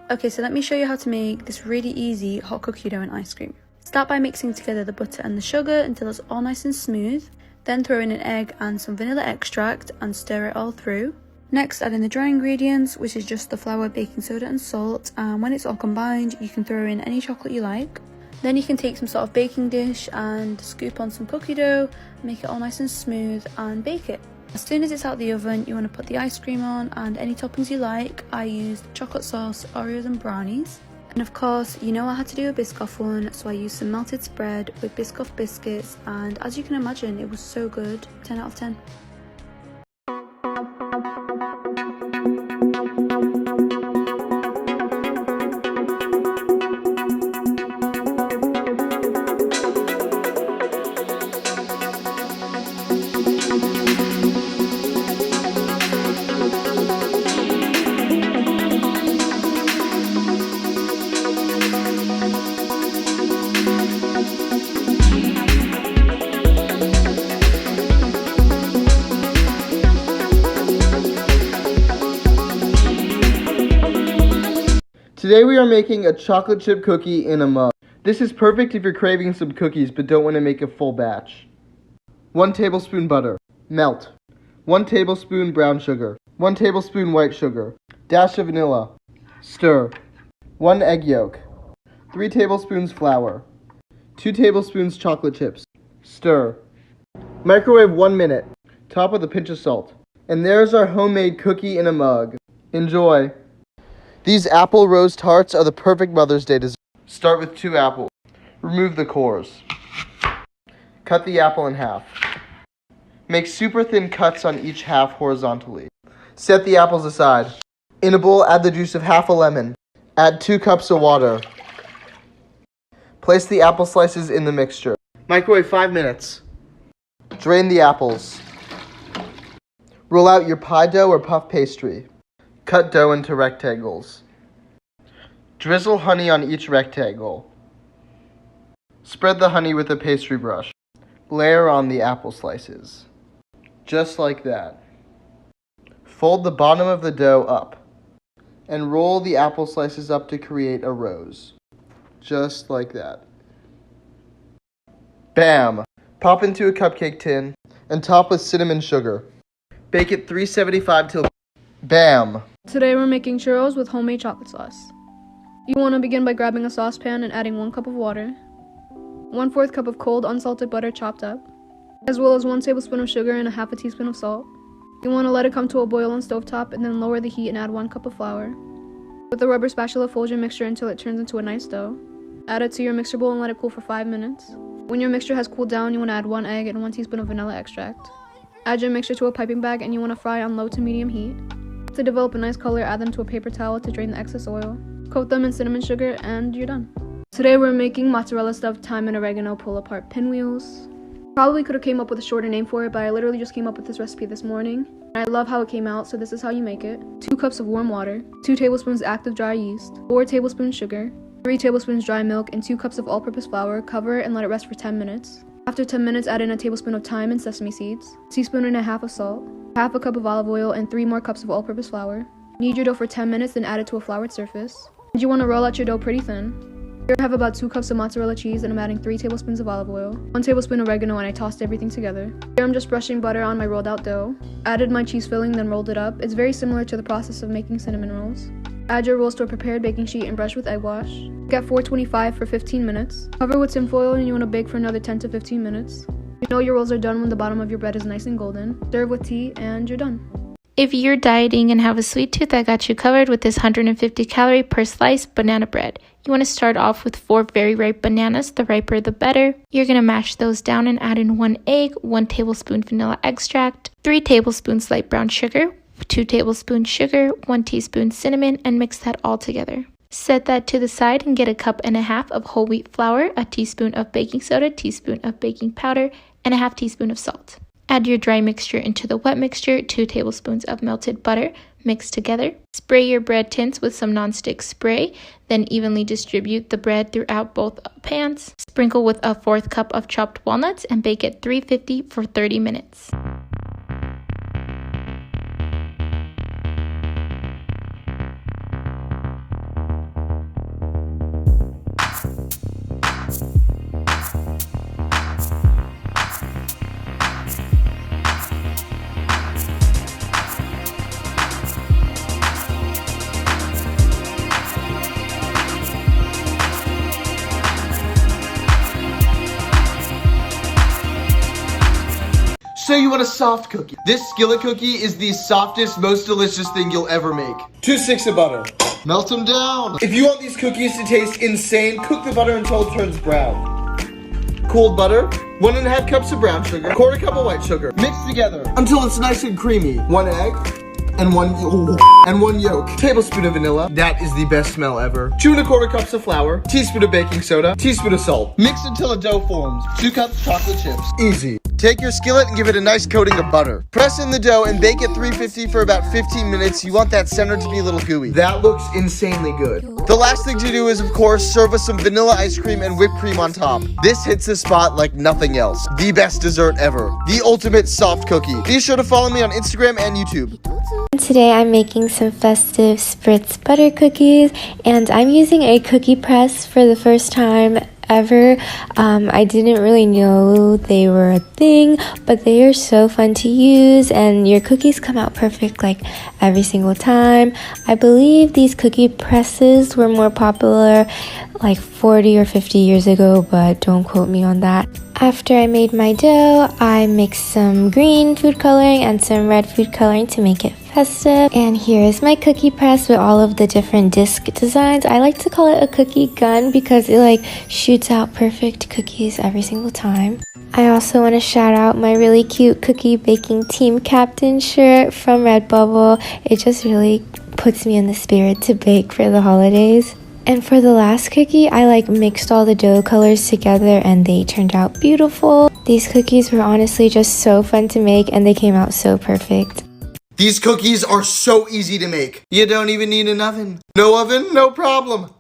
Okay, so let me show you how to make this really easy hot cookie dough and ice cream. Start by mixing together the butter and the sugar until it's all nice and smooth. Then throw in an egg and some vanilla extract and stir it all through. Next, add in the dry ingredients, which is just the flour, baking soda and salt, and when it's all combined, you can throw in any chocolate you like. Then you can take some sort of baking dish and scoop on some cookie dough, make it all nice and smooth and bake it. As soon as it's out the oven, you want to put the ice cream on and any toppings you like. I used chocolate sauce, Oreos and brownies. And of course, you know I had to do a Biscoff one, so I used some melted spread with Biscoff biscuits, and as you can imagine, it was so good. 10 out of 10. Today we are making a chocolate chip cookie in a mug. This is perfect if you're craving some cookies but don't want to make a full batch. 1 tablespoon butter. Melt. 1 tablespoon brown sugar. 1 tablespoon white sugar. Dash of vanilla. Stir. 1 egg yolk. 3 tablespoons flour. 2 tablespoons chocolate chips. Stir. Microwave 1 minute. Top with a pinch of salt. And there's our homemade cookie in a mug. Enjoy. These apple rose tarts are the perfect Mother's Day dessert. Start with 2 apples. Remove the cores. Cut the apple in half. Make super thin cuts on each half horizontally. Set the apples aside. In a bowl, add the juice of half a lemon. Add 2 cups of water. Place the apple slices in the mixture. Microwave 5 minutes. Drain the apples. Roll out your pie dough or puff pastry. Cut dough into rectangles. Drizzle honey on each rectangle. Spread the honey with a pastry brush. Layer on the apple slices. Just like that. Fold the bottom of the dough up. And roll the apple slices up to create a rose. Just like that. Bam! Pop into a cupcake tin and top with cinnamon sugar. Bake at 375 till bam! Today we're making churros with homemade chocolate sauce. You want to begin by grabbing a saucepan and adding 1 cup of water, 1/4 cup of cold unsalted butter chopped up, as well as 1 tablespoon of sugar and a half a teaspoon of salt. You want to let it come to a boil on stovetop and then lower the heat and add 1 cup of flour. With a rubber spatula, fold your mixture until it turns into a nice dough. Add it to your mixer bowl and let it cool for 5 minutes. When your mixture has cooled down, you want to add 1 egg and 1 teaspoon of vanilla extract. Add your mixture to a piping bag and you want to fry on low to medium heat. To develop a nice color, add them to a paper towel to drain the excess oil. Coat them in cinnamon sugar and you're done. Today we're making mozzarella stuffed thyme and oregano pull-apart pinwheels. Probably could have came up with a shorter name for it, but I literally just came up with this recipe this morning. I love how it came out, so this is how you make it. 2 cups of warm water, 2 tablespoons active dry yeast, 4 tablespoons sugar, 3 tablespoons dry milk, and 2 cups of all-purpose flour. Cover it and let it rest for 10 minutes. After 10 minutes, add in a tablespoon of thyme and sesame seeds, a teaspoon and a half of salt, half a cup of olive oil, and 3 more cups of all-purpose flour. Knead your dough for 10 minutes, then add it to a floured surface. And you want to roll out your dough pretty thin. Here I have about 2 cups of mozzarella cheese, and I'm adding 3 tablespoons of olive oil, 1 tablespoon of oregano, and I tossed everything together. Here I'm just brushing butter on my rolled out dough. Added my cheese filling, then rolled it up. It's very similar to the process of making cinnamon rolls. Add your rolls to a prepared baking sheet and brush with egg wash. Bake at 425 for 15 minutes. Cover with tin foil and you want to bake for another 10 to 15 minutes. You know your rolls are done when the bottom of your bread is nice and golden. Serve with tea and you're done. If you're dieting and have a sweet tooth, I got you covered with this 150 calorie per slice banana bread. You want to start off with 4 very ripe bananas, the riper the better. You're going to mash those down and add in 1 egg, 1 tablespoon vanilla extract, 3 tablespoons light brown sugar, 2 tablespoons sugar, 1 teaspoon cinnamon, and mix that all together. Set that to the side and get a cup and a half of whole wheat flour, a teaspoon of baking soda, teaspoon of baking powder, and a half teaspoon of salt. Add your dry mixture into the wet mixture, 2 tablespoons of melted butter, mix together. Spray your bread tins with some nonstick spray, then evenly distribute the bread throughout both pans. Sprinkle with a 1/4 cup of chopped walnuts and bake at 350 for 30 minutes. So you want a soft cookie. This skillet cookie is the softest, most delicious thing you'll ever make. 2 sticks of butter. Melt them down. If you want these cookies to taste insane, cook the butter until it turns brown. Cooled butter, 1.5 cups of brown sugar, 1/4 cup of white sugar. Mix together until it's nice and creamy. 1 egg and one yolk. Tablespoon of vanilla. That is the best smell ever. 2 1/4 cups of flour. Teaspoon of baking soda. Teaspoon of salt. Mix until a dough forms. 2 cups chocolate chips. Easy. Take your skillet and give it a nice coating of butter. Press in the dough and bake at 350 for about 15 minutes. You want that center to be a little gooey. That looks insanely good. The last thing to do is, of course, serve us some vanilla ice cream and whipped cream on top. This hits the spot like nothing else. The best dessert ever. The ultimate soft cookie. Be sure to follow me on Instagram and YouTube. Today I'm making some festive spritz butter cookies, and I'm using a cookie press for the first time ever. I didn't really know they were a thing, but they are so fun to use, and your cookies come out perfect like every single time. I believe these cookie presses were more popular like 40 or 50 years ago, but don't quote me on that. After I made my dough, I mixed some green food coloring and some red food coloring to make it festive. And here is my cookie press with all of the different disc designs. I like to call it a cookie gun because it like shoots out perfect cookies every single time. I also want to shout out my really cute cookie baking team captain shirt from Redbubble. It just really puts me in the spirit to bake for the holidays. And for the last cookie, I like mixed all the dough colors together and they turned out beautiful. These cookies were honestly just so fun to make and they came out so perfect. These cookies are so easy to make. You don't even need an oven. No oven, no problem.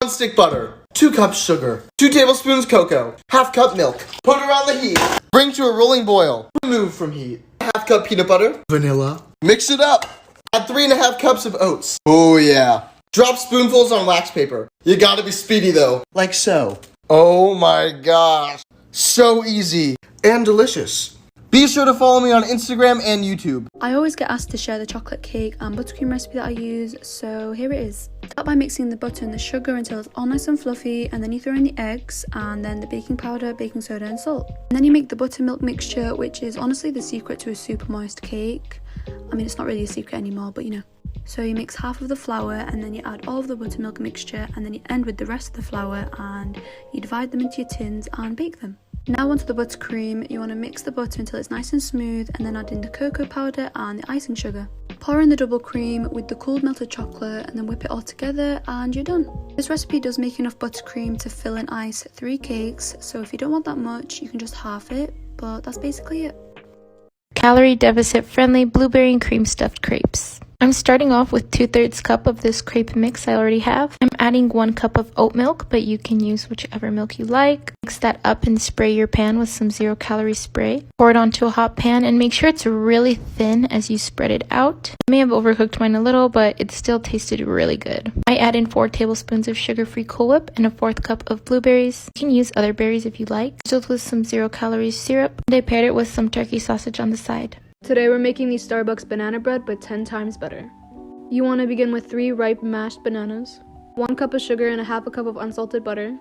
1 stick butter, 2 cups sugar, 2 tablespoons cocoa, 1/2 cup milk. Put her on the heat. Bring to a rolling boil. Remove from heat. 1/2 cup peanut butter, vanilla. Mix it up. Add 3.5 cups of oats. Oh yeah. Drop spoonfuls on wax paper. You gotta be speedy though. Like so. Oh my gosh. So easy and delicious. Be sure to follow me on Instagram and YouTube. I always get asked to share the chocolate cake and buttercream recipe that I use, so here it is. Start by mixing the butter and the sugar until it's all nice and fluffy, and then you throw in the eggs and then the baking powder, baking soda and salt. And then you make the buttermilk mixture, which is honestly the secret to a super moist cake. I mean, it's not really a secret anymore, but you know. So you mix half of the flour and then you add all of the buttermilk mixture and then you end with the rest of the flour and you divide them into your tins and bake them. Now onto the buttercream. You want to mix the butter until it's nice and smooth and then add in the cocoa powder and the icing sugar. Pour in the double cream with the cooled melted chocolate and then whip it all together and you're done. This recipe does make enough buttercream to fill and ice 3 cakes, so if you don't want that much you can just half it, but that's basically it. Calorie deficit friendly blueberry and cream stuffed crepes. I'm starting off with 2/3 cup of this crepe mix I already have. I'm adding 1 cup of oat milk, but you can use whichever milk you like. Mix that up and spray your pan with some 0-calorie spray. Pour it onto a hot pan and make sure it's really thin as you spread it out. I may have overcooked mine a little, but it still tasted really good. I add in 4 tablespoons of sugar-free Cool Whip and a 1/4 cup of blueberries. You can use other berries if you like. Filled with some 0-calorie syrup. And I paired it with some turkey sausage on the side. Today we're making these Starbucks banana bread, but 10 times better. You want to begin with 3 ripe mashed bananas, 1 cup of sugar and a 1/2 cup of unsalted butter,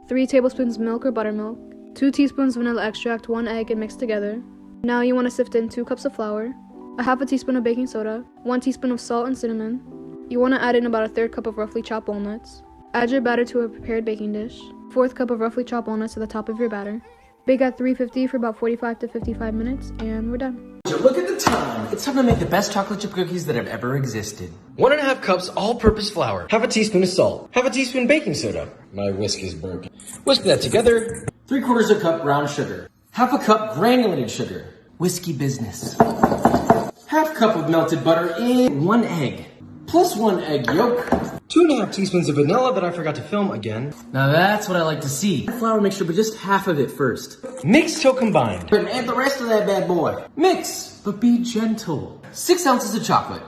3 tablespoons milk or buttermilk, 2 teaspoons vanilla extract, 1 egg and mix together. Now you want to sift in 2 cups of flour, a 1/2 teaspoon of baking soda, 1 teaspoon of salt and cinnamon. You want to add in about a 1/3 cup of roughly chopped walnuts. Add your batter to a prepared baking dish, 1/4 cup of roughly chopped walnuts to the top of your batter. Bake at 350 for about 45 to 55 minutes, and we're done. Look at the time. It's time to make the best chocolate chip cookies that have ever existed. 1.5 cups all-purpose flour. 1/2 teaspoon of salt. 1/2 teaspoon baking soda. My whisk is broken. Whisk that together. 3/4 cup brown sugar. 1/2 cup granulated sugar. Whiskey business. 1/2 cup of melted butter and 1 egg. Plus 1 egg yolk. 2.5 teaspoons of vanilla that I forgot to film again. Now that's what I like to see. Flour mixture, but just half of it first. Mix till combined. And add the rest of that bad boy. Mix, but be gentle. 6 ounces of chocolate.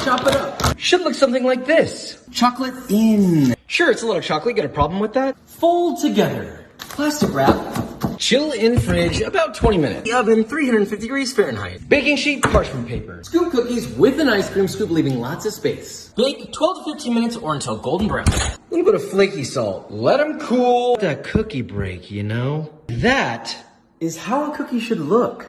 Chop it up. Should look something like this. Chocolate in. Sure, it's a little chocolate. Got a problem with that? Fold together. Plastic wrap. Chill in fridge about 20 minutes. The oven 350 degrees Fahrenheit. Baking sheet, parchment paper. Scoop cookies with an ice cream scoop, leaving lots of space. Bake 12 to 15 minutes or until golden brown. A little bit of flaky salt. Let them cool. That cookie break, you know? That is how a cookie should look.